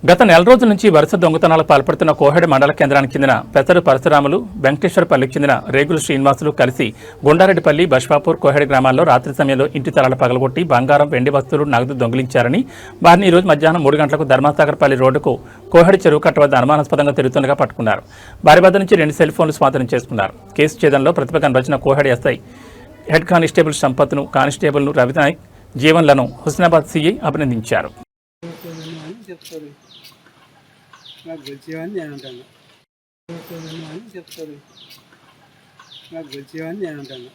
గత నెల రోజుల నుంచి వరుస దొంగతనాలకు పాల్పడుతున్న కోహెడ మండల కేంద్రానికి చెందిన పెసరు పరశురాములు, వెంకటేశ్వరపల్లికి చెందిన రేగుల శ్రీనివాసులు కలిసి గుండారెడ్డిపల్లి, బష్వాపూర్, కోహెడ గ్రామాల్లో రాత్రి సమయంలో ఇంటి తలాలు పగలగొట్టి బంగారం, వెండి వస్తువులు, నగదు దొంగిలించారని వారిని ఈరోజు మధ్యాహ్నం 3 గంటలకు ధర్మసాగర్పల్లి రోడ్డుకు కోహెడ చెరువు కట్ట వద్ద అనుమానాస్పదంగా తిరుగుతుండగా పట్టుకున్నారు. వారి వద్ద నుంచి 2 సెల్ ఫోన్లు స్వాధీనం చేసుకున్నారు. కేసు ఛేదనలో ప్రతిభ కనబరిచిన కోహెడ ఎస్ఐ హెడ్ కానిస్టేబుల్ సంపత్ను, కానిస్టేబుల్ను రవినాయక్, జీవన్లను హుస్నాబాద్ సిఐ అభినందించారు. నాకు గెలిచేవని నేను అంటాను. నాకు గెలిచేవని నేను అంటాను.